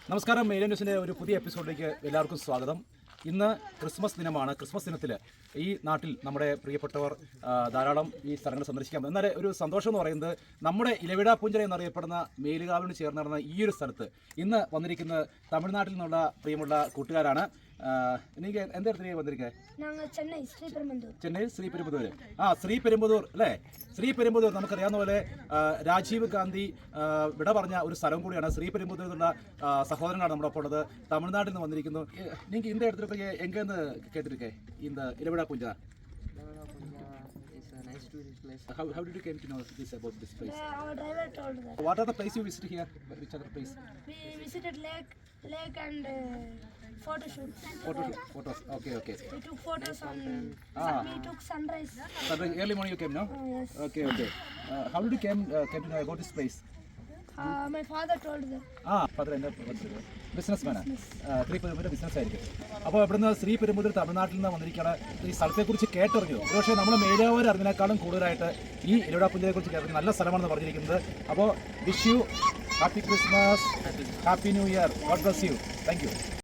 നമസ്കാരം. മെയിൻ ന്യൂസിൻ്റെ ഒരു പുതിയ എപ്പിസോഡിലേക്ക് എല്ലാവർക്കും സ്വാഗതം. ഇന്ന് ക്രിസ്മസ് ദിനമാണ്. ക്രിസ്മസ് ദിനത്തിൽ ഈ നാട്ടിൽ നമ്മുടെ പ്രിയപ്പെട്ടവർ ധാരാളം ഈ സ്ഥലങ്ങൾ സന്ദർശിക്കാം. എന്നാൽ ഒരു സന്തോഷം എന്ന് പറയുന്നത് നമ്മുടെ ഇലവിടാപ്പൂഞ്ചിറ എന്നറിയപ്പെടുന്ന മേലുകാവിന് ചേർന്ന് നടന്ന ഈ ഒരു സ്ഥലത്ത് ഇന്ന് വന്നിരിക്കുന്ന തമിഴ്നാട്ടിൽ നിന്നുള്ള പ്രിയമുള്ള കൂട്ടുകാരാണ്. നീங்க எந்த இடத்துல வந்திருக்க? நாங்க சென்னை ஸ்ரீபெரும்புதூர். ചെന്നൈ ശ്രീപെരുമ്പുതൂർ. ശ്രീപെരുമ്പുതൂർ അല്ലേ? ശ്രീപെരുമ്പുതൂർ നമുക്കറിയാവുന്ന പോലെ രാജീവ് ഗാന്ധി വിട പറഞ്ഞ ഒരു സ്ഥലം കൂടിയാണ്. ശ്രീപെരുമ്പുതൂരിലുള്ള സഹോദരനാണ് നമ്മുടെ ഒപ്പം ഉള്ളത്. തമിഴ്നാട്ടിൽ നിന്ന് വന്നിരിക്കുന്നു. നിങ്ങൾ இந்த இடத்துல எங்கேருந்து கேட்டிருக்கே இந்த இலவிடா பூஞ்சா? How did you came to know this about this place? Our driver told us. What are the places you visited here? Which other place? We visited lake and photo shoots. Photos. Okay. We took photos on. We took sunrise. Early morning you came, no? Yes. Okay. How did you came to know about this place? My father told them. Father എൻ്റെ ബിസിനസ്മാനാണ്. ശ്രീപെരുമ്പുതൂർ business ആയിരിക്കും. അപ്പോൾ ഇവിടുന്ന് ശ്രീപെരുമ്പുതൂർ തമിഴ്നാട്ടിൽ നിന്ന് വന്നിരിക്കുകയാണ്. ഈ സ്ഥലത്തെക്കുറിച്ച് കേട്ടറിഞ്ഞു. പക്ഷേ നമ്മൾ മേലുകാവർ അറിഞ്ഞതിനേക്കാളും കൂടുതലായിട്ട് ഈ ഇലവിടാപ്പൂഞ്ചിറയെക്കുറിച്ച് കേട്ടറിഞ്ഞു. നല്ല സ്ഥലമാണെന്ന് പറഞ്ഞിരിക്കുന്നത്. അപ്പോൾ wish you happy Christmas, happy new year. God bless you. Thank you.